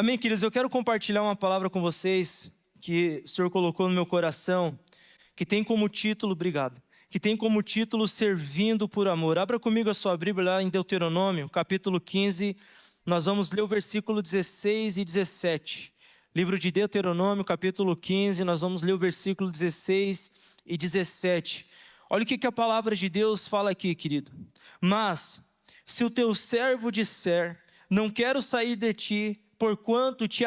Amém, queridos? Eu quero compartilhar uma palavra com vocês que o Senhor colocou no meu coração, que tem como título, obrigado, que tem como título Servindo por Amor. Abra comigo a sua Bíblia lá em Deuteronômio, capítulo 15, nós vamos ler o versículo 16 e 17. Livro de Deuteronômio, capítulo 15, nós vamos ler o versículo 16 e 17. Olha o que a palavra de Deus fala aqui, querido. Mas, se o teu servo disser, não quero sair de ti, porquanto te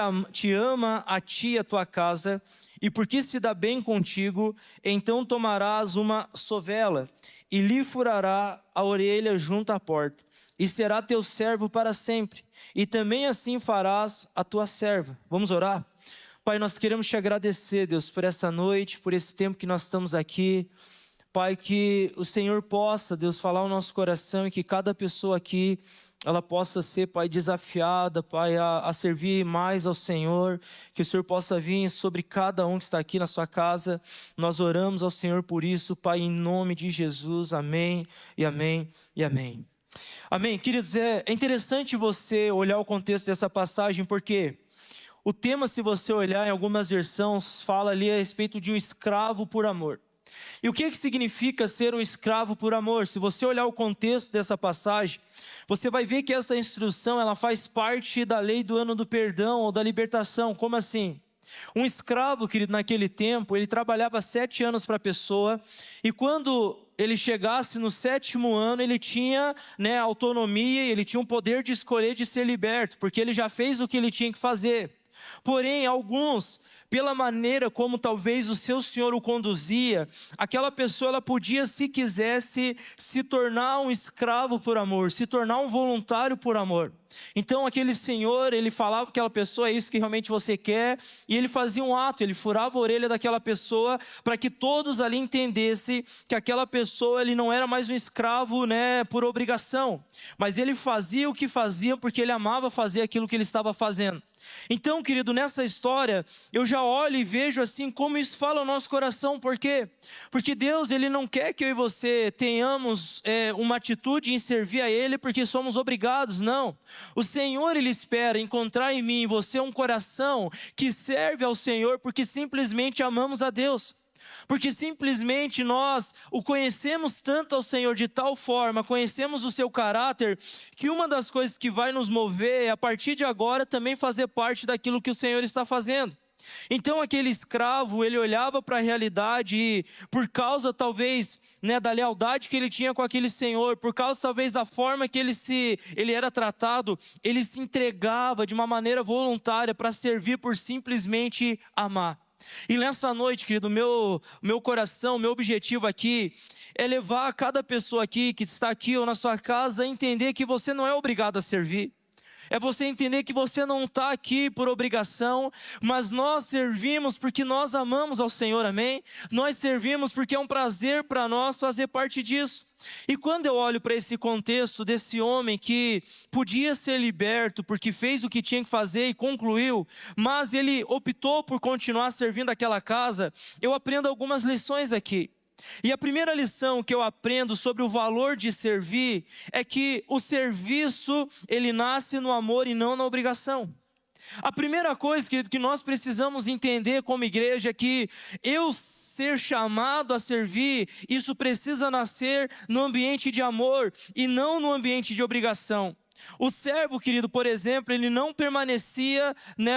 ama a ti e a tua casa, e porque se dá bem contigo, então tomarás uma sovela, e lhe furará a orelha junto à porta, e será teu servo para sempre, e também assim farás a tua serva. Vamos orar? Pai, nós queremos te agradecer, Deus, por essa noite, por esse tempo que nós estamos aqui. Pai, que o Senhor possa, Deus, falar ao nosso coração e que cada pessoa aqui, ela possa ser, Pai, desafiada, Pai, a servir mais ao Senhor, que o Senhor possa vir sobre cada um que está aqui na sua casa. Nós oramos ao Senhor por isso, Pai, em nome de Jesus, amém, e amém, e amém. Amém, queridos, é interessante você olhar o contexto dessa passagem, porque o tema, se você olhar em algumas versões, fala ali a respeito de um escravo por amor. E o que significa ser um escravo por amor? Se você olhar o contexto dessa passagem, você vai ver que essa instrução, ela faz parte da lei do ano do perdão ou da libertação. Como assim? Um escravo, querido, naquele tempo, ele trabalhava 7 anos para a pessoa, e quando ele chegasse no 7º ano, ele tinha, autonomia, ele tinha o poder de escolher de ser liberto, porque ele já fez o que ele tinha que fazer. Porém, alguns, pela maneira como talvez o seu senhor o conduzia, aquela pessoa ela podia, se quisesse, se tornar um escravo por amor, se tornar um voluntário por amor. Então aquele senhor, ele falava para aquela pessoa, é isso que realmente você quer, e ele fazia um ato, ele furava a orelha daquela pessoa, para que todos ali entendessem que aquela pessoa, ele não era mais um escravo, por obrigação, mas ele fazia o que fazia, porque ele amava fazer aquilo que ele estava fazendo. Então, querido, nessa história, eu já olho e vejo assim como isso fala ao nosso coração. Por quê? Porque Deus, Ele não quer que eu e você tenhamos uma atitude em servir a Ele porque somos obrigados, não. O Senhor, Ele espera encontrar em mim e em você um coração que serve ao Senhor porque simplesmente amamos a Deus. Porque simplesmente nós o conhecemos tanto ao Senhor de tal forma, conhecemos o seu caráter, que uma das coisas que vai nos mover é a partir de agora também fazer parte daquilo que o Senhor está fazendo. Então aquele escravo, ele olhava para a realidade e por causa talvez da lealdade que ele tinha com aquele senhor, por causa talvez da forma que ele era tratado, ele se entregava de uma maneira voluntária para servir por simplesmente amar. E nessa noite, querido, meu coração, meu objetivo aqui é levar cada pessoa aqui que está aqui ou na sua casa a entender que você não é obrigado a servir. É você entender que você não está aqui por obrigação, mas nós servimos porque nós amamos ao Senhor, amém? Nós servimos porque é um prazer para nós fazer parte disso. E quando eu olho para esse contexto desse homem que podia ser liberto porque fez o que tinha que fazer e concluiu, mas ele optou por continuar servindo aquela casa, eu aprendo algumas lições aqui. E a primeira lição que eu aprendo sobre o valor de servir é que o serviço, ele nasce no amor e não na obrigação. A primeira coisa que nós precisamos entender como igreja é que eu ser chamado a servir, isso precisa nascer no ambiente de amor e não no ambiente de obrigação. O servo, querido, por exemplo, ele não permanecia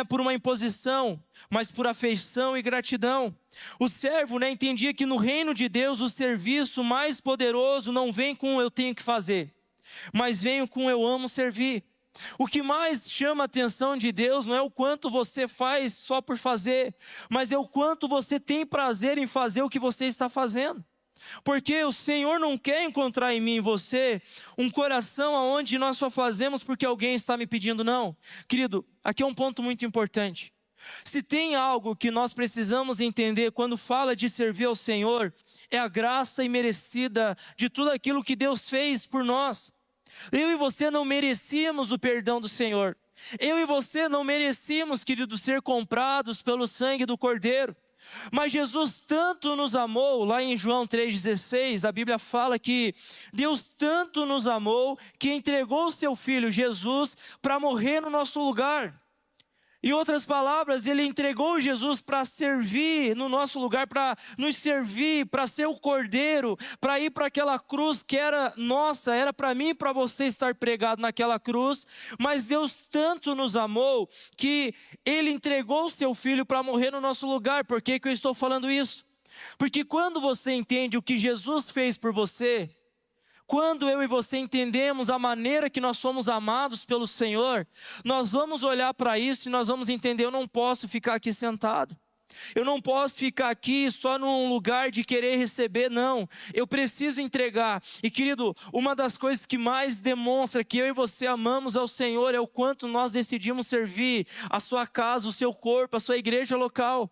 por uma imposição, mas por afeição e gratidão. O servo entendia que no reino de Deus o serviço mais poderoso não vem com eu tenho que fazer, mas vem com eu amo servir. O que mais chama a atenção de Deus não é o quanto você faz só por fazer, mas é o quanto você tem prazer em fazer o que você está fazendo. Porque o Senhor não quer encontrar em mim e em você um coração onde nós só fazemos porque alguém está me pedindo, não. Querido, aqui é um ponto muito importante. Se tem algo que nós precisamos entender quando fala de servir ao Senhor, é a graça imerecida de tudo aquilo que Deus fez por nós. Eu e você não merecíamos o perdão do Senhor. Eu e você não merecíamos, querido, ser comprados pelo sangue do Cordeiro. Mas Jesus tanto nos amou, lá em João 3,16, a Bíblia fala que Deus tanto nos amou que entregou o seu Filho Jesus para morrer no nosso lugar. Em outras palavras, ele entregou Jesus para servir no nosso lugar, para nos servir, para ser o cordeiro, para ir para aquela cruz que era nossa, era para mim e para você estar pregado naquela cruz. Mas Deus tanto nos amou que ele entregou o seu filho para morrer no nosso lugar. Por que eu estou falando isso? Porque quando você entende o que Jesus fez por você, quando eu e você entendemos a maneira que nós somos amados pelo Senhor, nós vamos olhar para isso e nós vamos entender: eu não posso ficar aqui sentado. Eu não posso ficar aqui só num lugar de querer receber, não. Eu preciso entregar. E querido, uma das coisas que mais demonstra que eu e você amamos ao Senhor é o quanto nós decidimos servir a sua casa, o seu corpo, a sua igreja local.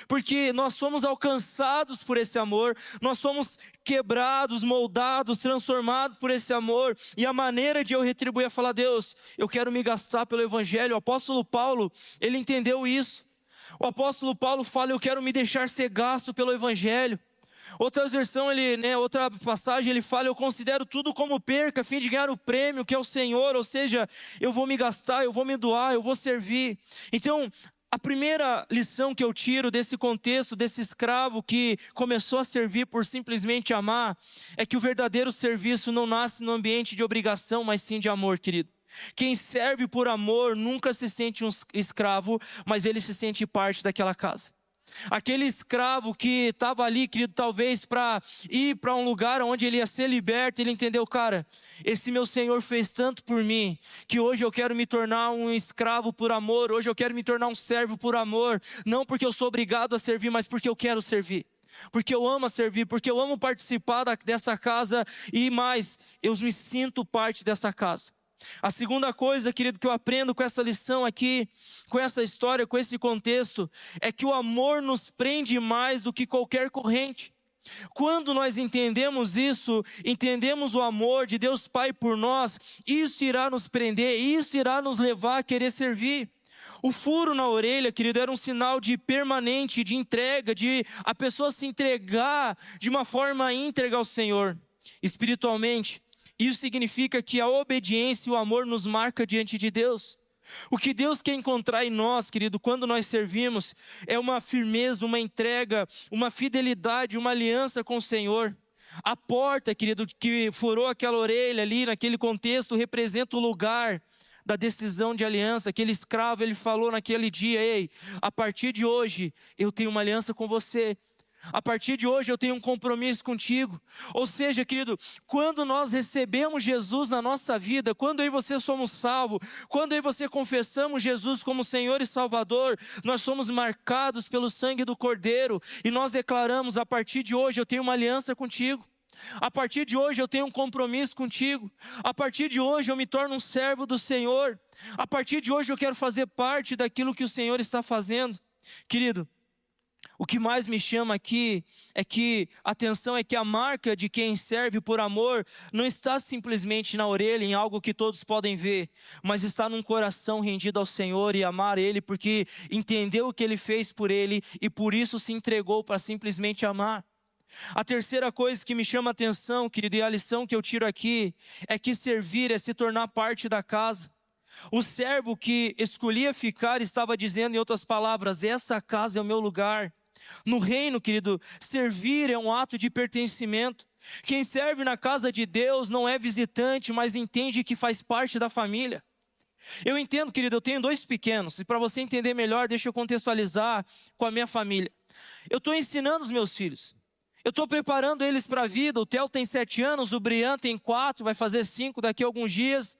Porque nós somos alcançados por esse amor, nós somos quebrados, moldados, transformados por esse amor. E a maneira de eu retribuir é falar: Deus, eu quero me gastar pelo Evangelho. O apóstolo Paulo, ele entendeu isso. O apóstolo Paulo fala: eu quero me deixar ser gasto pelo Evangelho. Outra versão, outra passagem, ele fala: eu considero tudo como perca a fim de ganhar o prêmio que é o Senhor. Ou seja, eu vou me gastar, eu vou me doar, eu vou servir. Então, a primeira lição que eu tiro desse contexto, desse escravo que começou a servir por simplesmente amar, é que o verdadeiro serviço não nasce no ambiente de obrigação, mas sim de amor, querido. Quem serve por amor nunca se sente um escravo, mas ele se sente parte daquela casa. Aquele escravo que estava ali, querido, talvez para ir para um lugar onde ele ia ser liberto, ele entendeu: cara, esse meu Senhor fez tanto por mim, que hoje eu quero me tornar um escravo por amor, hoje eu quero me tornar um servo por amor, não porque eu sou obrigado a servir, mas porque eu quero servir. Porque eu amo servir, porque eu amo participar dessa casa e mais, eu me sinto parte dessa casa. A segunda coisa, querido, que eu aprendo com essa lição aqui, com essa história, com esse contexto, é que o amor nos prende mais do que qualquer corrente. Quando nós entendemos isso, entendemos o amor de Deus Pai por nós, isso irá nos prender, isso irá nos levar a querer servir. O furo na orelha, querido, era um sinal de permanente, de entrega, de a pessoa se entregar de uma forma íntegra ao Senhor. Espiritualmente, isso significa que a obediência e o amor nos marca diante de Deus. O que Deus quer encontrar em nós, querido, quando nós servimos, é uma firmeza, uma entrega, uma fidelidade, uma aliança com o Senhor. A porta, querido, que furou aquela orelha ali, naquele contexto, representa o lugar da decisão de aliança. Aquele escravo, ele falou naquele dia: ei, a partir de hoje, eu tenho uma aliança com você. A partir de hoje eu tenho um compromisso contigo. Ou seja, querido, quando nós recebemos Jesus na nossa vida, quando eu e você somos salvos, quando eu e você confessamos Jesus como Senhor e Salvador, nós somos marcados pelo sangue do Cordeiro e nós declaramos: a partir de hoje eu tenho uma aliança contigo. A partir de hoje eu tenho um compromisso contigo. A partir de hoje eu me torno um servo do Senhor. A partir de hoje eu quero fazer parte daquilo que o Senhor está fazendo. Querido, o que mais me chama aqui é que, atenção, é que a marca de quem serve por amor não está simplesmente na orelha, em algo que todos podem ver, mas está num coração rendido ao Senhor e amar Ele, porque entendeu o que Ele fez por ele e por isso se entregou para simplesmente amar. A terceira coisa que me chama a atenção, querido, e a lição que eu tiro aqui, é que servir é se tornar parte da casa. O servo que escolhia ficar estava dizendo, em outras palavras: essa casa é o meu lugar. No reino, querido, servir é um ato de pertencimento. Quem serve na casa de Deus não é visitante, mas entende que faz parte da família. Eu entendo, querido, eu tenho 2 pequenos, e para você entender melhor, deixa eu contextualizar com a minha família. Eu estou ensinando os meus filhos, eu estou preparando eles para a vida. O Theo tem 7 anos, o Brian tem 4, vai fazer 5 daqui a alguns dias.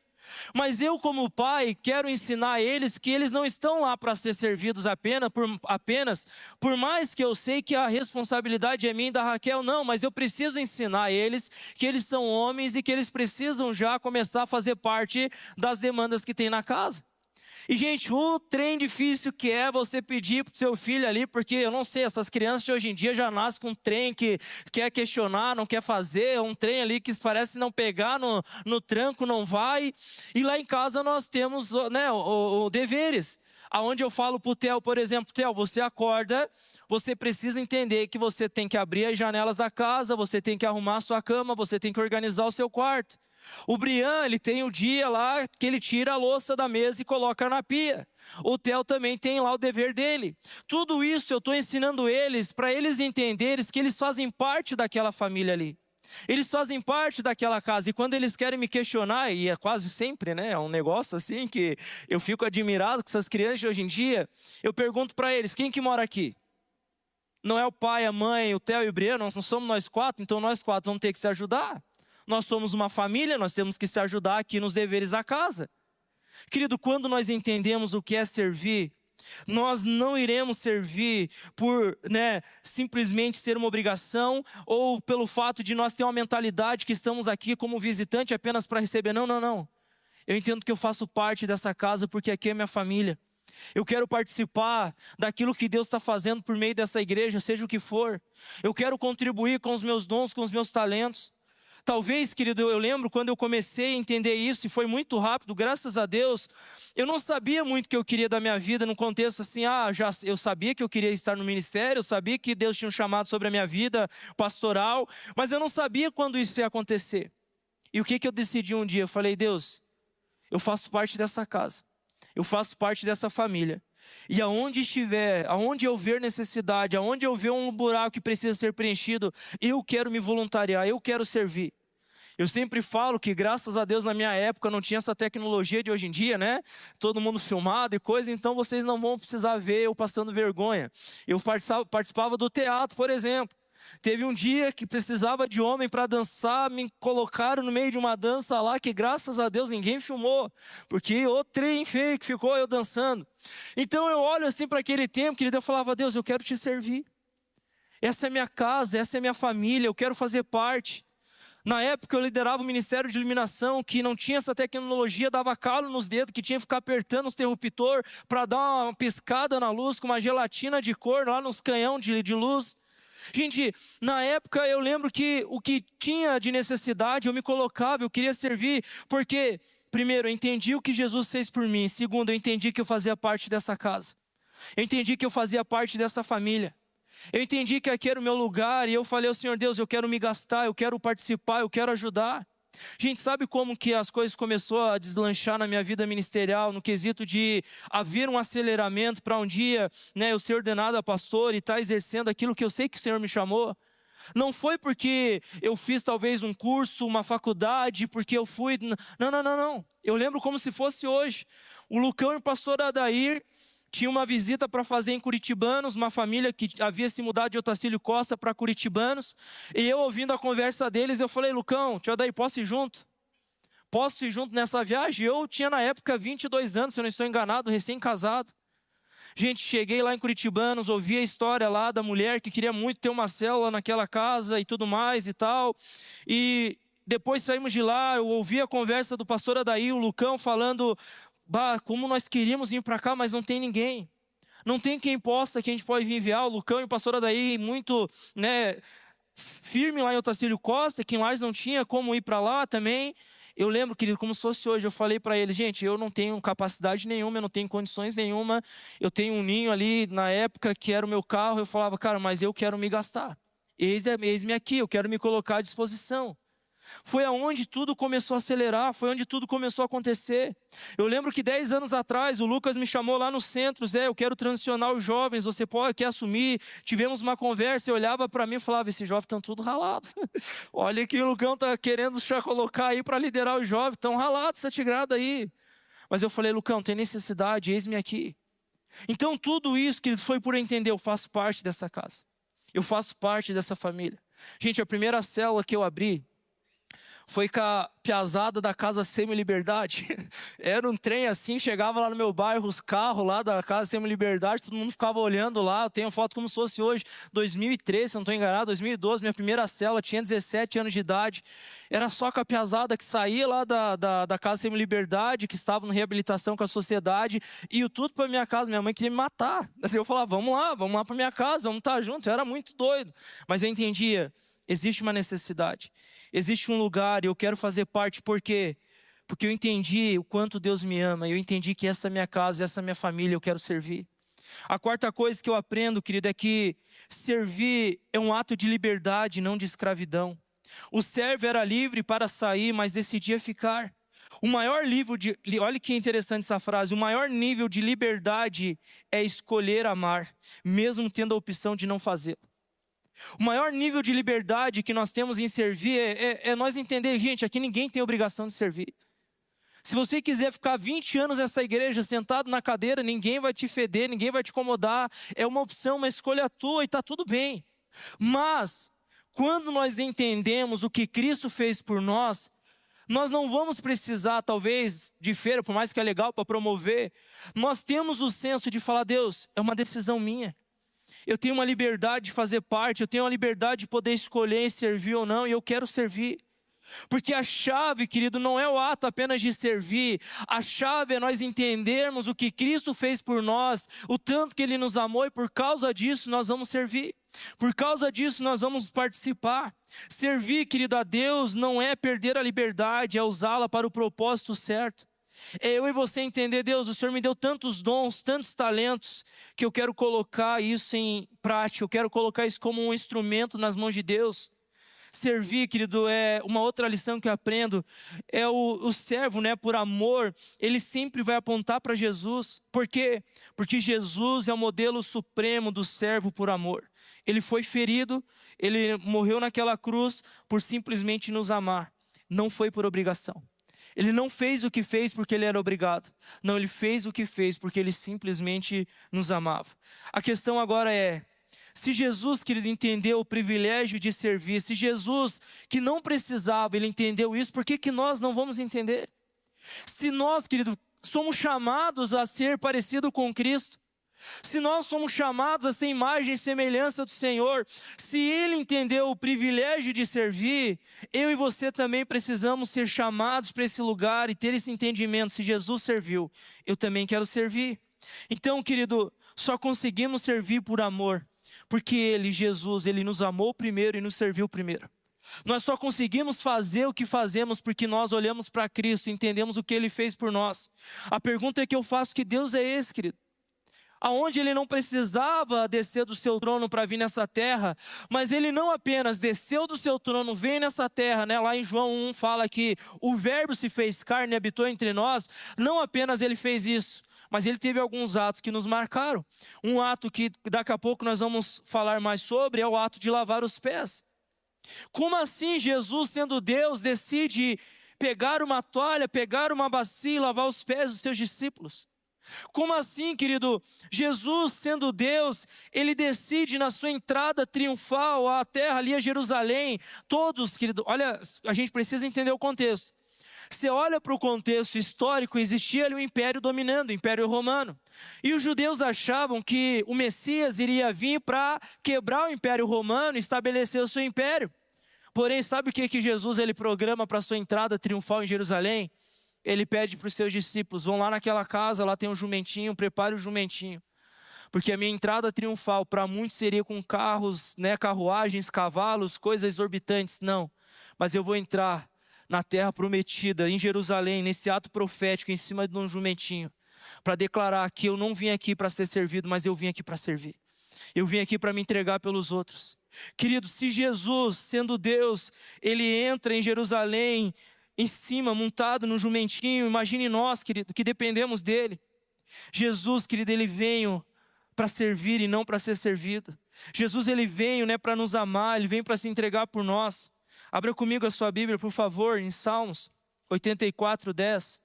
Mas eu, como pai, quero ensinar a eles que eles não estão lá para ser servidos apenas, por mais que eu sei que a responsabilidade é minha e da Raquel, não, mas eu preciso ensinar a eles que eles são homens e que eles precisam já começar a fazer parte das demandas que tem na casa. E, gente, o trem difícil que é você pedir pro seu filho ali, porque eu não sei, essas crianças de hoje em dia já nascem com um trem que quer questionar, não quer fazer, um trem ali que parece não pegar no tranco, não vai. E lá em casa nós temos, né, o deveres, aonde eu falo pro Theo, por exemplo: Theo, você acorda, você precisa entender que você tem que abrir as janelas da casa, você tem que arrumar a sua cama, você tem que organizar o seu quarto. O Brian, ele tem o dia lá que ele tira a louça da mesa e coloca na pia. O Theo também tem lá o dever dele. Tudo isso eu estou ensinando eles, para eles entenderem que eles fazem parte daquela família ali. Eles fazem parte daquela casa. E quando eles querem me questionar, e é quase sempre, né? É um negócio assim que eu fico admirado com essas crianças de hoje em dia. Eu pergunto para eles, quem que mora aqui? Não é o pai, a mãe, o Theo e o Brian, não somos nós quatro, então nós quatro vamos ter que se ajudar. Nós somos uma família, nós temos que se ajudar aqui nos deveres da casa. Querido, quando nós entendemos o que é servir, nós não iremos servir por simplesmente ser uma obrigação ou pelo fato de nós ter uma mentalidade que estamos aqui como visitante apenas para receber. Não, não, não. Eu entendo que eu faço parte dessa casa porque aqui é minha família. Eu quero participar daquilo que Deus está fazendo por meio dessa igreja, seja o que for. Eu quero contribuir com os meus dons, com os meus talentos. Talvez, querido, eu lembro quando eu comecei a entender isso, e foi muito rápido, graças a Deus. Eu não sabia muito o que eu queria da minha vida, no contexto assim, eu sabia que eu queria estar no ministério, eu sabia que Deus tinha um chamado sobre a minha vida pastoral, mas eu não sabia quando isso ia acontecer. E o que eu decidi um dia? Eu falei, Deus, eu faço parte dessa casa, eu faço parte dessa família. E aonde estiver, aonde eu ver necessidade, aonde eu ver um buraco que precisa ser preenchido, eu quero me voluntariar, eu quero servir. Eu sempre falo que graças a Deus na minha época não tinha essa tecnologia de hoje em dia, né? Todo mundo filmado e coisa, então vocês não vão precisar ver eu passando vergonha. Eu participava do teatro, por exemplo. Teve um dia que precisava de homem para dançar, me colocaram no meio de uma dança lá que graças a Deus ninguém filmou, porque o trem feio que ficou eu dançando. Então eu olho assim para aquele tempo, querido, eu falava, Deus, eu quero te servir. Essa é minha casa, essa é minha família, eu quero fazer parte. Na época eu liderava o Ministério de Iluminação, que não tinha essa tecnologia, dava calo nos dedos, que tinha que ficar apertando os interruptor para dar uma piscada na luz com uma gelatina de cor lá nos canhão de luz. Gente, na época eu lembro que o que tinha de necessidade eu me colocava, eu queria servir, porque primeiro eu entendi o que Jesus fez por mim, segundo eu entendi que eu fazia parte dessa casa, eu entendi que eu fazia parte dessa família. Eu entendi que aqui era o meu lugar e eu falei ao Senhor Deus, eu quero me gastar, eu quero participar, eu quero ajudar. Gente, sabe como que as coisas começaram a deslanchar na minha vida ministerial, no quesito de haver um aceleramento para um dia eu ser ordenado a pastor e estar exercendo aquilo que eu sei que o Senhor me chamou? Não foi porque eu fiz talvez um curso, uma faculdade, porque eu fui... Não, não, não, não. Eu lembro como se fosse hoje. O Lucão e o pastor Adair tinha uma visita para fazer em Curitibanos, uma família que havia se mudado de Otacílio Costa para Curitibanos. E eu ouvindo a conversa deles, eu falei, Lucão, tio Adair, posso ir junto? Posso ir junto nessa viagem? Eu tinha na época 22 anos, se eu não estou enganado, recém-casado. Gente, cheguei lá em Curitibanos, ouvi a história lá da mulher que queria muito ter uma célula naquela casa e tudo mais e tal. E depois saímos de lá, eu ouvi a conversa do pastor Adair, o Lucão falando... como nós queríamos vir para cá, mas não tem ninguém. Não tem quem possa, que a gente pode vir enviar. O Lucão e o pastor Adair muito firme lá em Otacílio Costa, que mais não tinha como ir para lá também. Eu lembro, querido, como se fosse hoje, eu falei para ele, gente, eu não tenho capacidade nenhuma, eu não tenho condições nenhuma. Eu tenho um ninho ali, na época, que era o meu carro. Eu falava, cara, mas eu quero me gastar. Eis-me aqui, eu quero me colocar à disposição. Foi aonde tudo começou a acelerar, foi onde tudo começou a acontecer. Eu lembro que 10 anos atrás, o Lucas me chamou lá no centro, Zé, eu quero transicionar os jovens, você quer assumir? Tivemos uma conversa, eu olhava para mim e falava, esses jovens estão tudo ralados. Olha que o Lucão está querendo já colocar aí para liderar os jovens, estão ralados, satigrado aí. Mas eu falei, Lucão, tem necessidade, eis-me aqui. Então tudo isso, querido, foi por entender, eu faço parte dessa casa. Eu faço parte dessa família. Gente, a primeira célula que eu abri, foi com a piazada da Casa Semi-Liberdade. Era um trem assim, chegava lá no meu bairro, os carros lá da Casa Semi-Liberdade, todo mundo ficava olhando lá. Eu tenho foto como se fosse hoje, 2013, se não estou enganado, 2012, minha primeira célula, tinha 17 anos de idade. Era só com a piazada que saía lá da Casa Semi-Liberdade, que estava em reabilitação com a sociedade, e o tudo para minha casa. Minha mãe queria me matar. Assim, eu falava, vamos lá para minha casa, vamos estar juntos. Eu era muito doido, mas eu entendia, existe uma necessidade. Existe um lugar e eu quero fazer parte, por quê? Porque eu entendi o quanto Deus me ama, eu entendi que essa é minha casa, essa é minha família, eu quero servir. A quarta coisa que eu aprendo, querido, é que servir é um ato de liberdade, não de escravidão. O servo era livre para sair, mas decidia ficar. O maior nível de, olha que interessante essa frase, o maior nível de liberdade é escolher amar, mesmo tendo a opção de não fazê-lo. O maior nível de liberdade que nós temos em servir é nós entender, gente, aqui ninguém tem obrigação de servir. Se você quiser ficar 20 anos nessa igreja, sentado na cadeira, ninguém vai te feder, ninguém vai te incomodar. É uma opção, uma escolha tua e está tudo bem. Mas, quando nós entendemos o que Cristo fez por nós não vamos precisar, talvez, de feira, por mais que é legal para promover. Nós temos o senso de falar, Deus, é uma decisão minha. Eu tenho uma liberdade de fazer parte, eu tenho uma liberdade de poder escolher em servir ou não, e eu quero servir. Porque a chave, querido, não é o ato apenas de servir. A chave é nós entendermos o que Cristo fez por nós, o tanto que Ele nos amou, e por causa disso nós vamos servir. Por causa disso nós vamos participar. Servir, querido, a Deus não é perder a liberdade, é usá-la para o propósito certo. É eu e você entender, Deus, o Senhor me deu tantos dons, tantos talentos, que eu quero colocar isso em prática, eu quero colocar isso como um instrumento nas mãos de Deus. Servir, querido, é uma outra lição que eu aprendo, é o servo, né, por amor, ele sempre vai apontar para Jesus. Por quê? Porque Jesus é o modelo supremo do servo por amor. Ele foi ferido, ele morreu naquela cruz por simplesmente nos amar, não foi por obrigação. Ele não fez o que fez porque ele era obrigado. Não, ele fez o que fez porque ele simplesmente nos amava. A questão agora é, se Jesus, querido, entendeu o privilégio de servir, se Jesus, que não precisava, ele entendeu isso, por que nós não vamos entender? Se nós, querido, somos chamados a ser parecido com Cristo, se nós somos chamados a ser imagem e semelhança do Senhor, se Ele entendeu o privilégio de servir, eu e você também precisamos ser chamados para esse lugar e ter esse entendimento. Se Jesus serviu, eu também quero servir. Então, querido, só conseguimos servir por amor, porque Ele, Jesus, Ele nos amou primeiro e nos serviu primeiro. Nós só conseguimos fazer o que fazemos porque nós olhamos para Cristo e entendemos o que Ele fez por nós. A pergunta que eu faço, que Deus é esse, querido? Aonde ele não precisava descer do seu trono para vir nessa terra, mas ele não apenas desceu do seu trono, veio nessa terra, né? Lá em João 1 fala que o verbo se fez carne e habitou entre nós. Não apenas ele fez isso, mas ele teve alguns atos que nos marcaram. Um ato que daqui a pouco nós vamos falar mais sobre é o ato de lavar os pés. Como assim Jesus, sendo Deus, decide pegar uma toalha, pegar uma bacia e lavar os pés dos seus discípulos? Como assim, querido? Jesus, sendo Deus, Ele decide na sua entrada triunfal à terra, ali a Jerusalém. Todos, querido, olha, a gente precisa entender o contexto. Você olha para o contexto histórico, existia ali o império dominando, o império romano. E os judeus achavam que o Messias iria vir para quebrar o império romano e estabelecer o seu império. Porém, sabe o que Jesus ele programa para a sua entrada triunfal em Jerusalém? Ele pede para os seus discípulos, vão lá naquela casa, lá tem um jumentinho, prepare o jumentinho. Porque a minha entrada triunfal para muitos seria com carros, né, carruagens, cavalos, coisas exorbitantes. Não, mas eu vou entrar na terra prometida, em Jerusalém, nesse ato profético, em cima de um jumentinho, para declarar que eu não vim aqui para ser servido, mas eu vim aqui para servir. Eu vim aqui para me entregar pelos outros. Querido, se Jesus, sendo Deus, Ele entra em Jerusalém, em cima, montado no jumentinho, imagine nós, querido, que dependemos dele. Jesus, querido, ele veio para servir e não para ser servido. Jesus, ele veio, né, para nos amar, ele veio para se entregar por nós. Abra comigo a sua Bíblia, por favor, em Salmos 84, 10.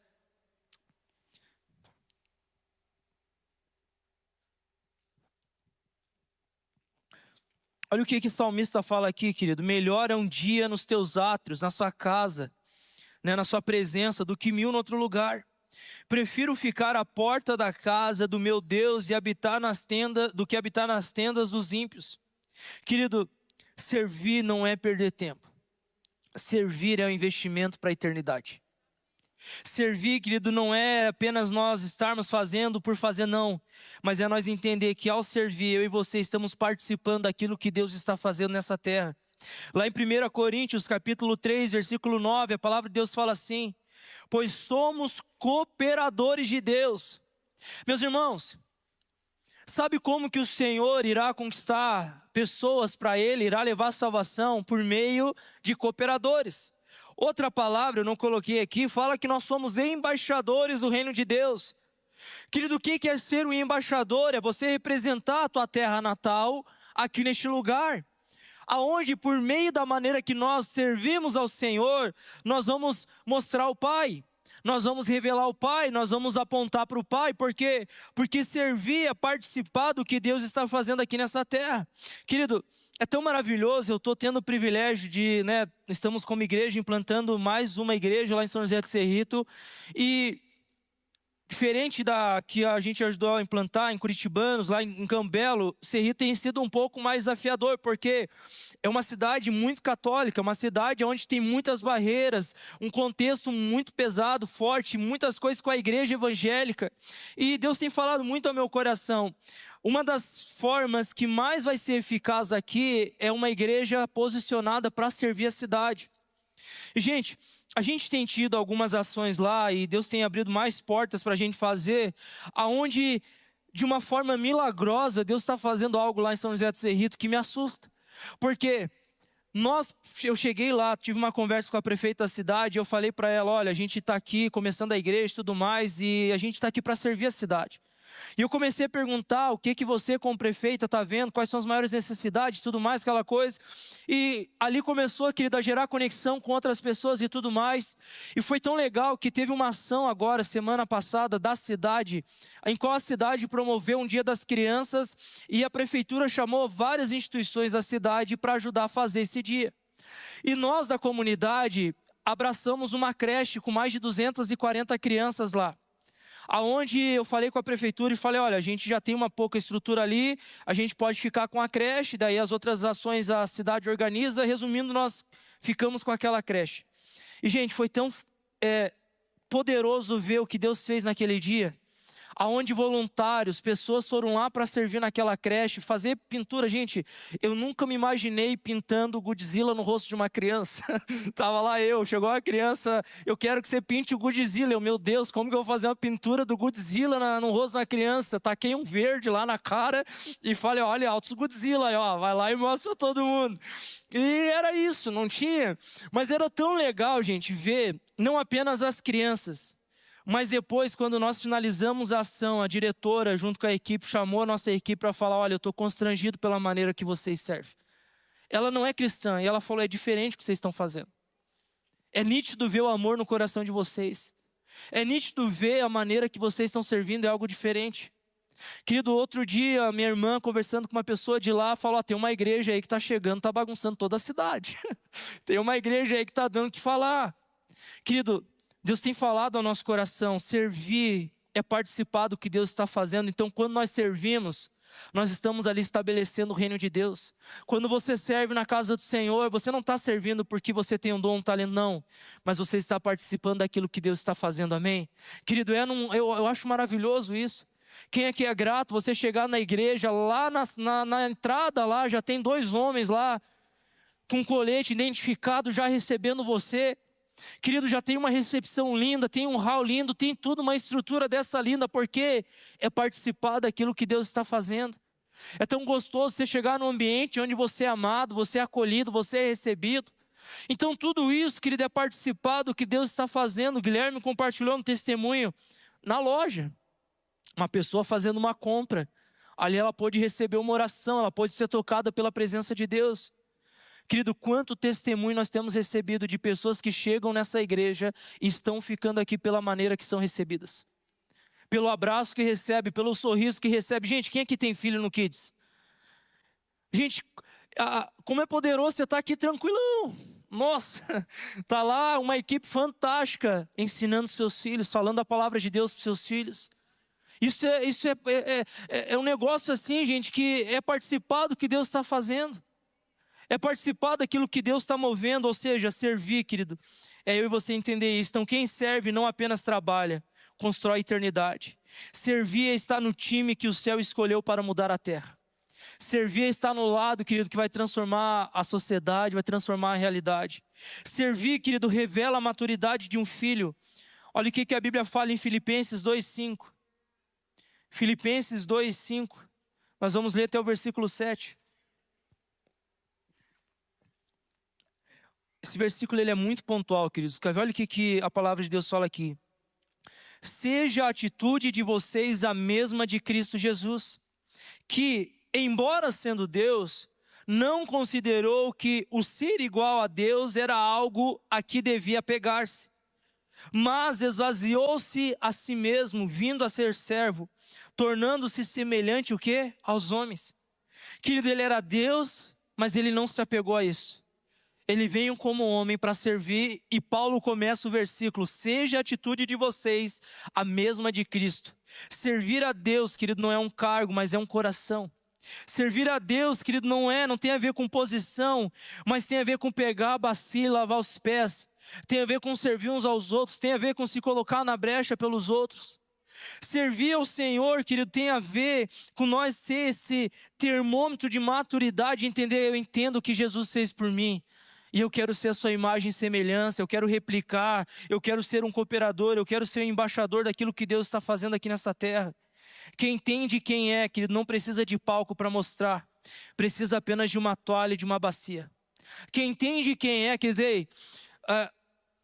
Olha o que o salmista fala aqui, querido. Melhor é um dia nos teus átrios, na sua casa, né, na sua presença, do que 1000 em outro lugar. Prefiro ficar à porta da casa do meu Deus e habitar nas tendas, do que habitar nas tendas dos ímpios. Querido, servir não é perder tempo. Servir é um investimento para a eternidade. Servir, querido, não é apenas nós estarmos fazendo por fazer, não. Mas é nós entender que ao servir, eu e você estamos participando daquilo que Deus está fazendo nessa terra. Lá em 1 Coríntios, capítulo 3, versículo 9, a palavra de Deus fala assim: pois somos cooperadores de Deus. Meus irmãos, Sabe como que o Senhor irá conquistar pessoas para Ele, irá levar a salvação? Por meio de cooperadores. Outra palavra, eu não coloquei aqui, fala que nós somos embaixadores do reino de Deus. Querido, o que é ser um embaixador? É você representar a tua terra natal aqui neste lugar. Aonde por meio da maneira que nós servimos ao Senhor, nós vamos mostrar o Pai. Nós vamos revelar o Pai, nós vamos apontar para o Pai, porque servir é participar do que Deus está fazendo aqui nessa terra. Querido, é tão maravilhoso, eu estou tendo o privilégio de, estamos como igreja implantando mais uma igreja lá em São José do Cerrito, e diferente da que a gente ajudou a implantar em Curitibanos, lá em Cambelo, Cerrito tem sido um pouco mais desafiador, porque é uma cidade muito católica, uma cidade onde tem muitas barreiras, um contexto muito pesado, forte, muitas coisas com a igreja evangélica. E Deus tem falado muito ao meu coração. Uma das formas que mais vai ser eficaz aqui é uma igreja posicionada para servir a cidade. E, gente, a gente tem tido algumas ações lá e Deus tem abrido mais portas para a gente fazer, aonde, de uma forma milagrosa, Deus está fazendo algo lá em São José do Cerrito que me assusta. Porque eu cheguei lá, tive uma conversa com a prefeita da cidade, eu falei para ela, olha, a gente está aqui começando a igreja e tudo mais, e a gente está aqui para servir a cidade. E eu comecei a perguntar o que você como prefeita está vendo, quais são as maiores necessidades, tudo mais, aquela coisa. E ali começou, querida, a gerar conexão com outras pessoas e tudo mais. E foi tão legal que teve uma ação agora, semana passada, da cidade, em qual a cidade promoveu um dia das crianças e a prefeitura chamou várias instituições da cidade para ajudar a fazer esse dia. E nós da comunidade abraçamos uma creche com mais de 240 crianças lá. Aonde eu falei com a prefeitura e falei, olha, a gente já tem uma pouca estrutura ali, a gente pode ficar com a creche, daí as outras ações a cidade organiza, resumindo, nós ficamos com aquela creche. E, gente, foi tão poderoso ver o que Deus fez naquele dia, aonde voluntários, pessoas foram lá para servir naquela creche, fazer pintura. Gente, eu nunca me imaginei pintando Godzilla no rosto de uma criança. Tava lá chegou uma criança, eu quero que você pinte o Godzilla. Meu Deus, como que eu vou fazer uma pintura do Godzilla no rosto da criança? Taquei um verde lá na cara e falei, olha, altos Godzilla, aí, ó, vai lá e mostra pra todo mundo. E era isso, não tinha. Mas era tão legal, gente, ver não apenas as crianças, mas depois, quando nós finalizamos a ação, a diretora, junto com a equipe, chamou a nossa equipe para falar, olha, eu estou constrangido pela maneira que vocês servem. Ela não é cristã, e ela falou, é diferente o que vocês estão fazendo. É nítido ver o amor no coração de vocês. É nítido ver a maneira que vocês estão servindo, é algo diferente. Querido, outro dia, minha irmã, conversando com uma pessoa de lá, falou, tem uma igreja aí que está chegando, está bagunçando toda a cidade. Tem uma igreja aí que está dando o que falar. Querido, Deus tem falado ao nosso coração, servir é participar do que Deus está fazendo. Então, quando nós servimos, nós estamos ali estabelecendo o reino de Deus. Quando você serve na casa do Senhor, você não está servindo porque você tem um dom, um talento, não. Mas você está participando daquilo que Deus está fazendo, amém? Querido, eu acho maravilhoso isso. Quem aqui é grato, você chegar na igreja, lá na entrada, lá já tem 2 homens lá, com um colete identificado, já recebendo você. Querido, já tem uma recepção linda, tem um hall lindo, tem tudo, uma estrutura dessa linda, porque é participar daquilo que Deus está fazendo. É tão gostoso você chegar num ambiente onde você é amado, você é acolhido, você é recebido. Então tudo isso, querido, é participar do que Deus está fazendo. O Guilherme compartilhou um testemunho na loja, uma pessoa fazendo uma compra. Ali ela pôde receber uma oração, ela pôde ser tocada pela presença de Deus. Querido, quanto testemunho nós temos recebido de pessoas que chegam nessa igreja e estão ficando aqui pela maneira que são recebidas. Pelo abraço que recebe, pelo sorriso que recebe. Gente, quem aqui tem filho no Kids? Gente, como é poderoso você estar aqui tranquilão. Nossa, está lá uma equipe fantástica ensinando seus filhos, falando a palavra de Deus para os seus filhos. Isso é um negócio assim, gente, que é participar do que Deus está fazendo. É participar daquilo que Deus está movendo, ou seja, servir, querido. É eu e você entender isso. Então, quem serve não apenas trabalha, constrói eternidade. Servir é estar no time que o céu escolheu para mudar a terra. Servir é estar no lado, querido, que vai transformar a sociedade, vai transformar a realidade. Servir, querido, revela a maturidade de um filho. Olha o que a Bíblia fala em Filipenses 2:5. Filipenses 2:5. Nós vamos ler até o versículo 7. Esse versículo ele é muito pontual, queridos. Olha o que a palavra de Deus fala aqui. Seja a atitude de vocês a mesma de Cristo Jesus, que, embora sendo Deus, não considerou que o ser igual a Deus era algo a que devia pegar-se, mas esvaziou-se a si mesmo, vindo a ser servo, tornando-se semelhante o quê? Aos homens. Querido, ele era Deus, mas ele não se apegou a isso. Ele veio como homem para servir, e Paulo começa o versículo: seja a atitude de vocês a mesma de Cristo. Servir a Deus, querido, não é um cargo, mas é um coração. Servir a Deus, querido, não tem a ver com posição, mas tem a ver com pegar a bacia e lavar os pés. Tem a ver com servir uns aos outros, tem a ver com se colocar na brecha pelos outros. Servir ao Senhor, querido, tem a ver com nós ser esse termômetro de maturidade, entender, eu entendo o que Jesus fez por mim. E eu quero ser a sua imagem e semelhança, eu quero replicar, eu quero ser um cooperador, eu quero ser um embaixador daquilo que Deus está fazendo aqui nessa terra. Quem entende quem é, querido, não precisa de palco para mostrar, precisa apenas de uma toalha e de uma bacia. Quem entende quem é, querido,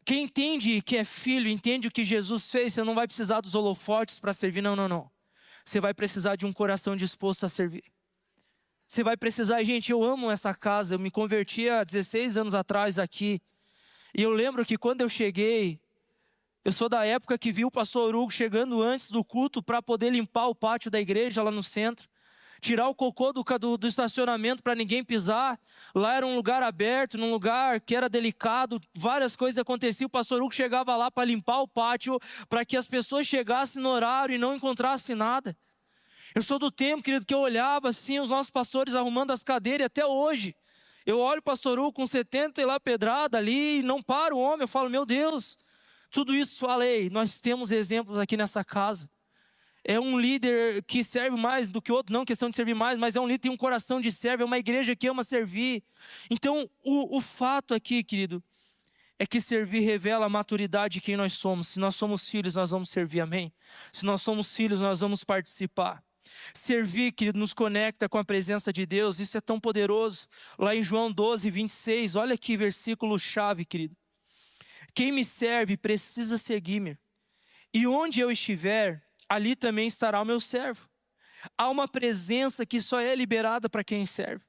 quem entende que é filho, entende o que Jesus fez, você não vai precisar dos holofotes para servir, não. Você vai precisar de um coração disposto a servir. Você vai precisar, gente, eu amo essa casa, eu me converti há 16 anos atrás aqui. E eu lembro que quando eu cheguei, eu sou da época que vi o pastor Hugo chegando antes do culto para poder limpar o pátio da igreja lá no centro. Tirar o cocô do estacionamento para ninguém pisar. Lá era um lugar aberto, num lugar que era delicado, várias coisas aconteciam. O pastor Hugo chegava lá para limpar o pátio, para que as pessoas chegassem no horário e não encontrassem nada. Eu sou do tempo, querido, que eu olhava assim, os nossos pastores arrumando as cadeiras, e até hoje, eu olho o pastor Hugo com 70 e lá pedrada ali, e não para o homem, eu falo, meu Deus, tudo isso falei, nós temos exemplos aqui nessa casa. É um líder que serve mais do que outro, não questão de servir mais, mas é um líder que tem um coração de servo, é uma igreja que ama servir. Então, o fato aqui, querido, é que servir revela a maturidade de quem nós somos. Se nós somos filhos, nós vamos servir, amém? Se nós somos filhos, nós vamos participar. Servir, querido, nos conecta com a presença de Deus, isso é tão poderoso. Lá em João 12, 26, olha que versículo chave, querido. Quem me serve precisa seguir-me, e onde eu estiver, ali também estará o meu servo. Há uma presença que só é liberada para quem serve.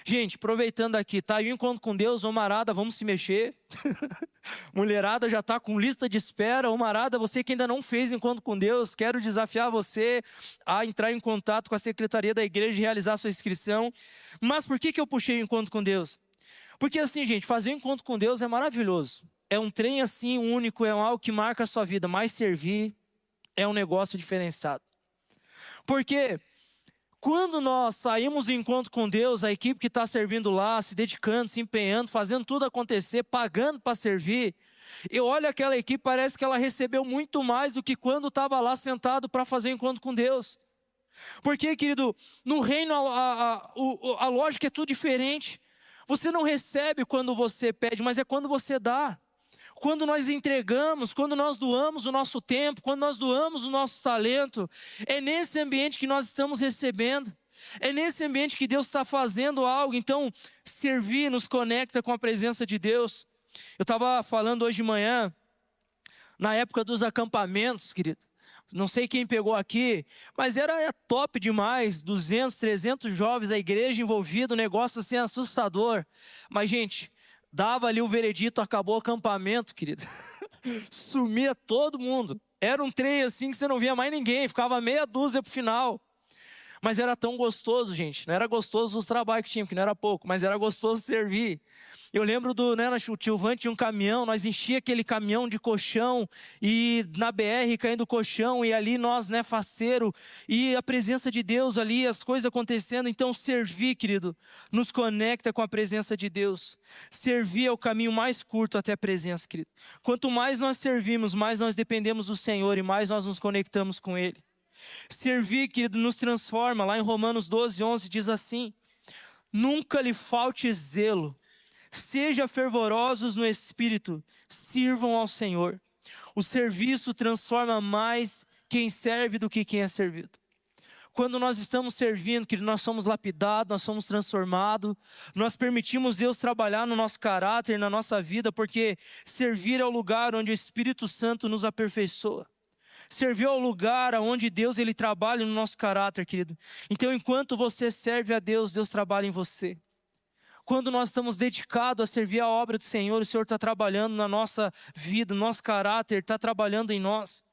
Gente, aproveitando aqui, tá aí o encontro com Deus, homarada, vamos se mexer. Mulherada já está com lista de espera. Homarada, você que ainda não fez encontro com Deus, quero desafiar você a entrar em contato com a secretaria da igreja e realizar a sua inscrição. Mas por que eu puxei o encontro com Deus? Porque assim, gente, fazer encontro com Deus é maravilhoso. É um trem assim único, é algo que marca a sua vida, mas servir é um negócio diferenciado. Porque quando nós saímos do encontro com Deus, a equipe que está servindo lá, se dedicando, se empenhando, fazendo tudo acontecer, pagando para servir, eu olho aquela equipe, parece que ela recebeu muito mais do que quando estava lá sentado para fazer o encontro com Deus. Porque, querido, no reino a lógica é tudo diferente. Você não recebe quando você pede, mas é quando você dá. Quando nós entregamos, quando nós doamos o nosso tempo, quando nós doamos o nosso talento, é nesse ambiente que nós estamos recebendo. É nesse ambiente que Deus está fazendo algo. Então, servir nos conecta com a presença de Deus. Eu estava falando hoje de manhã, na época dos acampamentos, querido. Não sei quem pegou aqui, mas era top demais. 200, 300 jovens, a igreja envolvida, um negócio assim assustador. Mas, gente, dava ali o veredito, acabou o acampamento, querido. Sumia todo mundo. Era um trem assim que você não via mais ninguém, ficava meia dúzia pro final. Mas era tão gostoso, gente. Não era gostoso os trabalhos que tinha, porque não era pouco, mas era gostoso servir. Eu lembro o tio Van tinha um caminhão, nós enchia aquele caminhão de colchão, e na BR caindo o colchão, e ali nós, faceiro, e a presença de Deus ali, as coisas acontecendo. Então servir, querido, nos conecta com a presença de Deus. Servir é o caminho mais curto até a presença, querido. Quanto mais nós servimos, mais nós dependemos do Senhor, e mais nós nos conectamos com Ele. Servir, querido, nos transforma. Lá em Romanos 12, 11 diz assim: nunca lhe falte zelo, seja fervorosos no Espírito, sirvam ao Senhor. O serviço transforma mais quem serve do que quem é servido. Quando nós estamos servindo, querido, nós somos lapidados, nós somos transformados, nós permitimos Deus trabalhar no nosso caráter, na nossa vida, porque servir é o lugar onde o Espírito Santo nos aperfeiçoa. Servir é o lugar onde Deus ele trabalha no nosso caráter, querido. Então, enquanto você serve a Deus, Deus trabalha em você. Quando nós estamos dedicados a servir a obra do Senhor, o Senhor está trabalhando na nossa vida, no nosso caráter, está trabalhando em nós.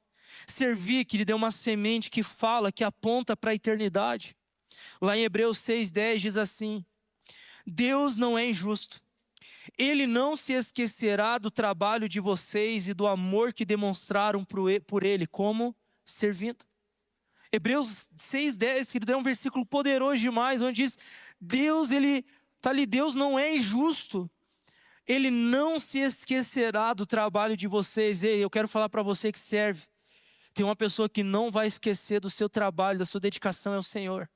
Servir, querido, é uma semente que fala, que aponta para a eternidade. Lá em Hebreus 6:10 diz assim: Deus não é injusto. Ele não se esquecerá do trabalho de vocês e do amor que demonstraram por Ele, como servindo. Hebreus 6:10, querido, é um versículo poderoso demais, onde diz, Deus, está ali, Deus não é injusto. Ele não se esquecerá do trabalho de vocês. Ei, eu quero falar para você que serve. Tem uma pessoa que não vai esquecer do seu trabalho, da sua dedicação ao Senhor.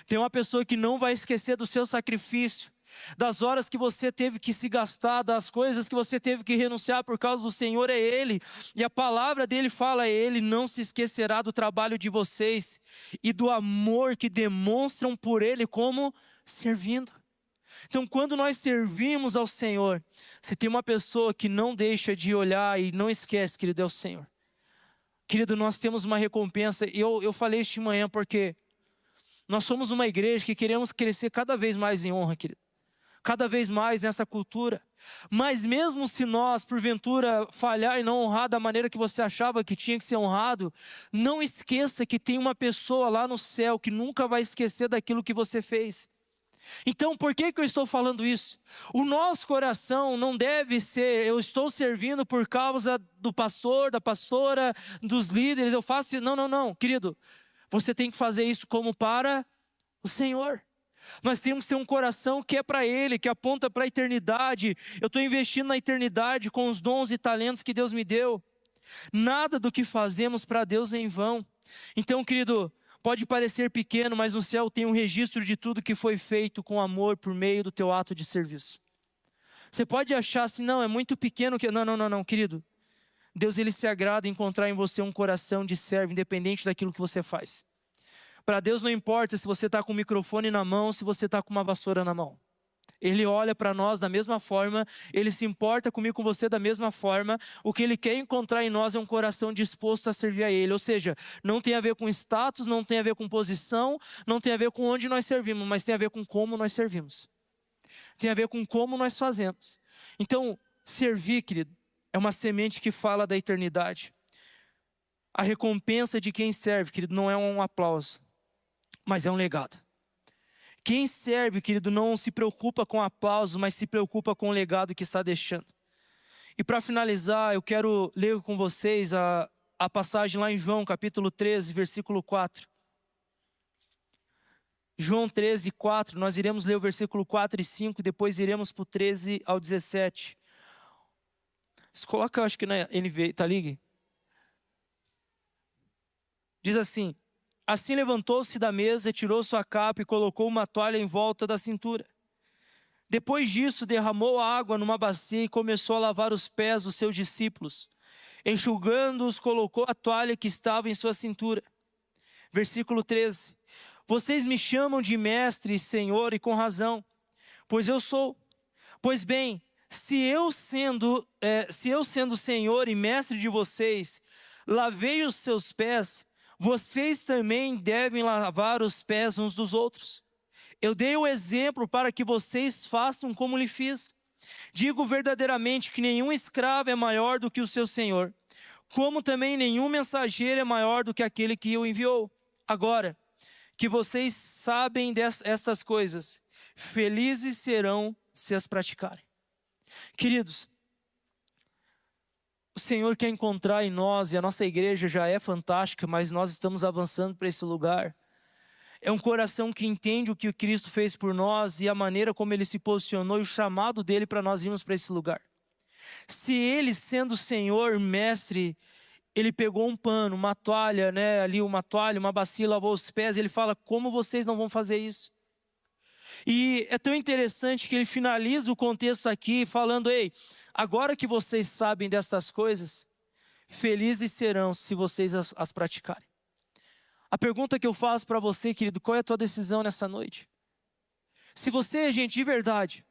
Tem uma pessoa que não vai esquecer do seu sacrifício, das horas que você teve que se gastar, das coisas que você teve que renunciar por causa do Senhor, é Ele. E a palavra dele fala, Ele não se esquecerá do trabalho de vocês e do amor que demonstram por Ele como servindo. Então, quando nós servimos ao Senhor, se tem uma pessoa que não deixa de olhar e não esquece, querido, é o Senhor. Querido, nós temos uma recompensa, e eu falei isso de manhã porque nós somos uma igreja que queremos crescer cada vez mais em honra, querido. Cada vez mais nessa cultura. Mas mesmo se nós, porventura, falhar e não honrar da maneira que você achava que tinha que ser honrado, não esqueça que tem uma pessoa lá no céu que nunca vai esquecer daquilo que você fez. Então, por que eu estou falando isso? O nosso coração não deve ser, eu estou servindo por causa do pastor, da pastora, dos líderes, eu faço isso. Não, querido. Você tem que fazer isso como para o Senhor. Nós temos que ter um coração que é para Ele, que aponta para a eternidade. Eu estou investindo na eternidade com os dons e talentos que Deus me deu. Nada do que fazemos para Deus é em vão. Então, querido, pode parecer pequeno, mas no céu tem um registro de tudo que foi feito com amor por meio do teu ato de serviço. Você pode achar assim, não, é muito pequeno. Não, querido. Deus ele se agrada em encontrar em você um coração de servo, independente daquilo que você faz. Para Deus não importa se você está com o microfone na mão, se você está com uma vassoura na mão. Ele olha para nós da mesma forma, Ele se importa comigo, com você da mesma forma. O que Ele quer encontrar em nós é um coração disposto a servir a Ele. Ou seja, não tem a ver com status, não tem a ver com posição, não tem a ver com onde nós servimos, mas tem a ver com como nós servimos. Tem a ver com como nós fazemos. Então, servir, querido, é uma semente que fala da eternidade. A recompensa de quem serve, querido, não é um aplauso, mas é um legado. Quem serve, querido, não se preocupa com aplauso, mas se preocupa com o legado que está deixando. E para finalizar, eu quero ler com vocês a passagem lá em João, capítulo 13, versículo 4. João 13, 4, nós iremos ler o versículo 4 e 5, depois iremos para o 13 ao 17. Você coloca, acho que na NVI, tá ligado? Diz assim: assim levantou-se da mesa, tirou sua capa e colocou uma toalha em volta da cintura. Depois disso, derramou água numa bacia e começou a lavar os pés dos seus discípulos. Enxugando-os, colocou a toalha que estava em sua cintura. Versículo 13. Vocês me chamam de mestre e senhor, e com razão, pois eu sou. Pois bem, se eu sendo senhor e mestre de vocês, lavei os seus pés, vocês também devem lavar os pés uns dos outros. Eu dei o exemplo para que vocês façam como lhe fiz. Digo verdadeiramente que nenhum escravo é maior do que o seu senhor, como também nenhum mensageiro é maior do que aquele que o enviou. Agora, que vocês sabem estas coisas, felizes serão se as praticarem. Queridos, o Senhor quer encontrar em nós, e a nossa igreja já é fantástica, mas nós estamos avançando para esse lugar. É um coração que entende o que o Cristo fez por nós e a maneira como Ele se posicionou e o chamado dEle para nós irmos para esse lugar. Se Ele, sendo Senhor, Mestre, Ele pegou um pano, uma toalha, ali uma toalha, uma bacia, lavou os pés, Ele fala, como vocês não vão fazer isso? E é tão interessante que Ele finaliza o contexto aqui falando, ei, agora que vocês sabem dessas coisas, felizes serão se vocês as praticarem. A pergunta que eu faço para você, querido, qual é a tua decisão nessa noite? Se você, gente, de verdade,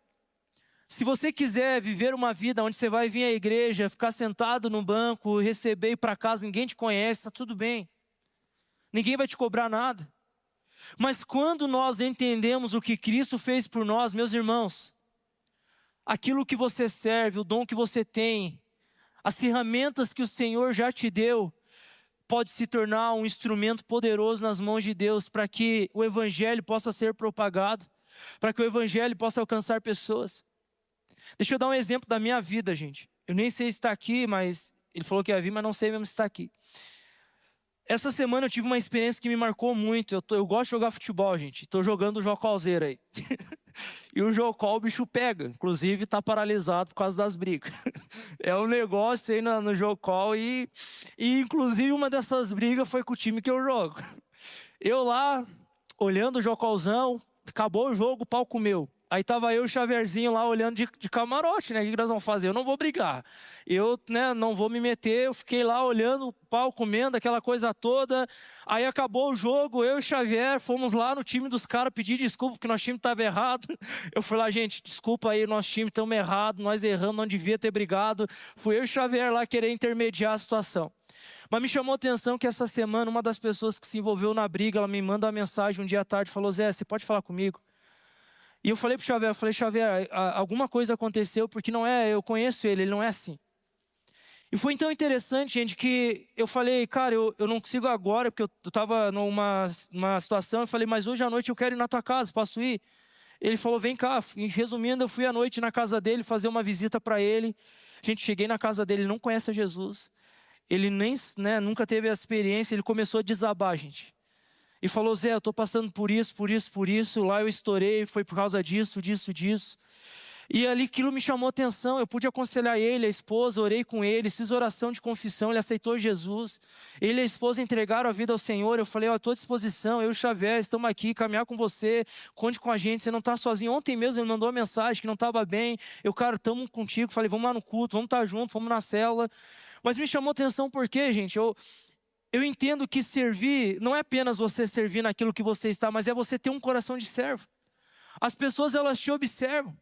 se você quiser viver uma vida onde você vai vir à igreja, ficar sentado no banco, receber e ir para casa, ninguém te conhece, está tudo bem. Ninguém vai te cobrar nada. Mas quando nós entendemos o que Cristo fez por nós, meus irmãos, aquilo que você serve, o dom que você tem, as ferramentas que o Senhor já te deu, pode se tornar um instrumento poderoso nas mãos de Deus para que o Evangelho possa ser propagado, para que o Evangelho possa alcançar pessoas. Deixa eu dar um exemplo da minha vida, gente. Eu nem sei se está aqui, mas ele falou que ia vir, mas não sei mesmo se está aqui. Essa semana eu tive uma experiência que me marcou muito. Eu gosto de jogar futebol, gente. Estou jogando o Jocolzeiro aí. E o Jocol, o bicho pega. Inclusive, está paralisado por causa das brigas. É um negócio aí no Jocol. E inclusive, uma dessas brigas foi com o time que eu jogo. Eu lá, olhando o Jocolzão, acabou o jogo, o pau comeu. Aí tava eu e o Xavierzinho lá olhando de camarote, né? O que nós vamos fazer? Eu não vou brigar. Eu, né, não vou me meter. Eu fiquei lá olhando o pau comendo, aquela coisa toda. Aí acabou o jogo, eu e o Xavier fomos lá no time dos caras pedir desculpa porque nosso time estava errado. Eu fui lá, gente, desculpa aí, nosso time estamos errado, nós erramos, não devia ter brigado. Fui eu e o Xavier lá querer intermediar a situação. Mas me chamou a atenção que essa semana uma das pessoas que se envolveu na briga, ela me manda uma mensagem um dia à tarde, falou: Zé, você pode falar comigo? E eu falei pro Xavier, Xavier, alguma coisa aconteceu, porque não é, eu conheço ele não é assim. E foi então interessante, gente, que eu falei, cara, eu não consigo agora, porque eu estava numa situação, eu falei, mas hoje à noite eu quero ir na tua casa, posso ir? Ele falou, vem cá. E, resumindo, eu fui à noite na casa dele, fazer uma visita para ele. Gente, cheguei na casa dele, ele não conhece a Jesus. Ele nem, né, nunca teve a experiência, ele começou a desabar, gente. E falou, Zé, eu estou passando por isso, lá eu estourei, foi por causa disso. E ali aquilo me chamou a atenção, eu pude aconselhar ele, a esposa, orei com ele, fiz oração de confissão, ele aceitou Jesus. Ele e a esposa entregaram a vida ao Senhor, eu falei, à tua disposição, eu e o Xavier, estamos aqui, caminhar com você, conte com a gente, você não está sozinho. Ontem mesmo ele mandou uma mensagem que não estava bem, cara, estamos contigo, falei, vamos lá no culto, vamos estar juntos, vamos na célula. Mas me chamou a atenção porque, gente, eu entendo que servir não é apenas você servir naquilo que você está, mas é você ter um coração de servo. As pessoas, elas te observam.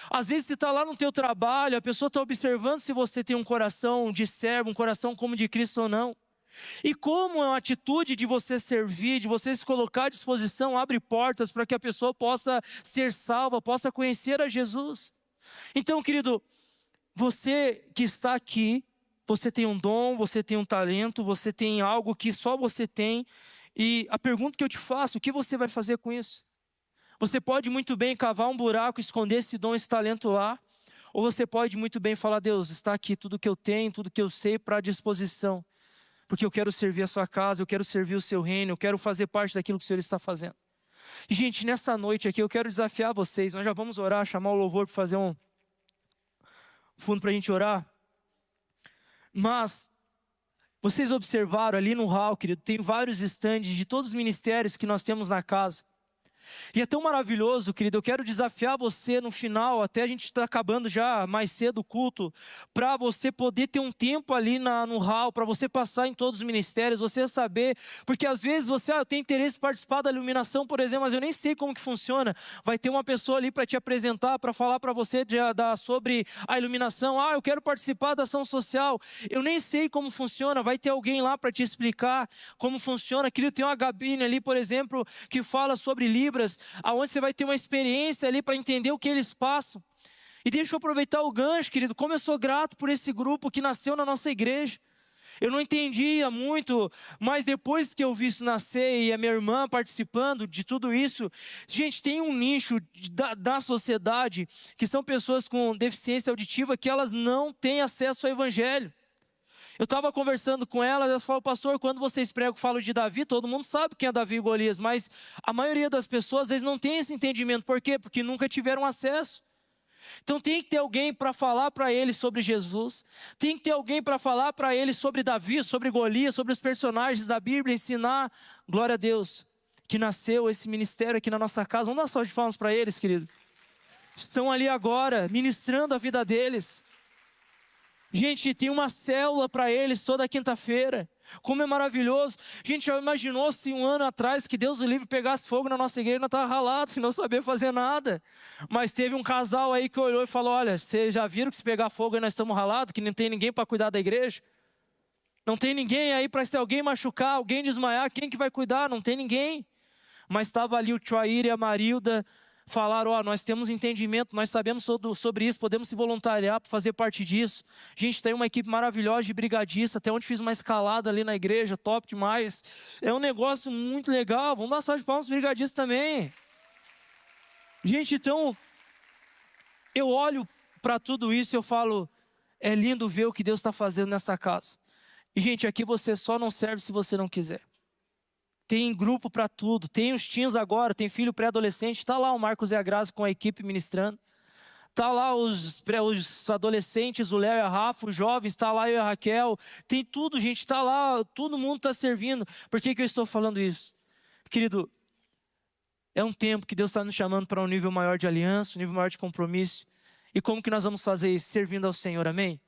Às vezes você está lá no teu trabalho, a pessoa está observando se você tem um coração de servo, um coração como de Cristo ou não. E como a atitude de você servir, de você se colocar à disposição, abre portas para que a pessoa possa ser salva, possa conhecer a Jesus. Então, querido, você que está aqui, você tem um dom, você tem um talento, você tem algo que só você tem. E a pergunta que eu te faço, o que você vai fazer com isso? Você pode muito bem cavar um buraco, esconder esse dom, esse talento lá. Ou você pode muito bem falar, Deus, está aqui tudo que eu tenho, tudo que eu sei para a disposição. Porque eu quero servir a sua casa, eu quero servir o seu reino, eu quero fazer parte daquilo que o Senhor está fazendo. E, gente, nessa noite aqui eu quero desafiar vocês. Nós já vamos orar, chamar o louvor para fazer um fundo para a gente orar. Mas vocês observaram ali no hall, querido, tem vários estandes de todos os ministérios que nós temos na casa. E é tão maravilhoso, querido, eu quero desafiar você no final, até a gente está acabando já mais cedo o culto, para você poder ter um tempo ali no hall, para você passar em todos os ministérios, você saber, porque às vezes você, eu tenho interesse em participar da iluminação, por exemplo, mas eu nem sei como que funciona. Vai ter uma pessoa ali para te apresentar, para falar para você sobre a iluminação. Eu quero participar da ação social, eu nem sei como funciona, vai ter alguém lá para te explicar como funciona. Querido, tem uma Gabine ali, por exemplo, que fala sobre Libras, aonde você vai ter uma experiência ali para entender o que eles passam. E deixa eu aproveitar o gancho, querido, como eu sou grato por esse grupo que nasceu na nossa igreja. Eu não entendia muito, mas depois que eu vi isso nascer e a minha irmã participando de tudo isso, gente, tem um nicho da sociedade que são pessoas com deficiência auditiva que elas não têm acesso ao evangelho. Eu estava conversando com elas falaram, pastor, quando vocês pregam, falam de Davi, todo mundo sabe quem é Davi e Golias, mas a maioria das pessoas, às vezes, não tem esse entendimento. Por quê? Porque nunca tiveram acesso. Então tem que ter alguém para falar para eles sobre Jesus, tem que ter alguém para falar para eles sobre Davi, sobre Golias, sobre os personagens da Bíblia, ensinar, glória a Deus, que nasceu esse ministério aqui na nossa casa. Vamos dar salva de palmas para eles, querido. Estão ali agora, ministrando a vida deles. Gente, tem uma célula para eles toda quinta-feira. Como é maravilhoso. Gente, já imaginou se um ano atrás que Deus o livre pegasse fogo na nossa igreja e nós estávamos ralados e não sabia fazer nada. Mas teve um casal aí que olhou e falou, olha, vocês já viram que se pegar fogo aí nós estamos ralados, que não tem ninguém para cuidar da igreja? Não tem ninguém aí para se alguém machucar, alguém desmaiar, quem que vai cuidar? Não tem ninguém. Mas estava ali o Tchoair e a Marilda, falaram, nós temos entendimento, nós sabemos sobre isso, podemos se voluntariar para fazer parte disso. Gente, tem uma equipe maravilhosa de brigadista, até onde fiz uma escalada ali na igreja, top demais. É um negócio muito legal, vamos dar salva de palmas para os brigadistas também. Gente, então, eu olho para tudo isso e eu falo, é lindo ver o que Deus está fazendo nessa casa. E gente, aqui você só não serve se você não quiser. Tem grupo para tudo, tem os teens agora, tem filho pré-adolescente, está lá o Marcos e a Graça com a equipe ministrando. Está lá os adolescentes, o Léo e a Rafa, os jovens, está lá eu e a Raquel. Tem tudo, gente, está lá, todo mundo está servindo. Por que eu estou falando isso? Querido, é um tempo que Deus está nos chamando para um nível maior de aliança, um nível maior de compromisso. E como que nós vamos fazer isso? Servindo ao Senhor, amém?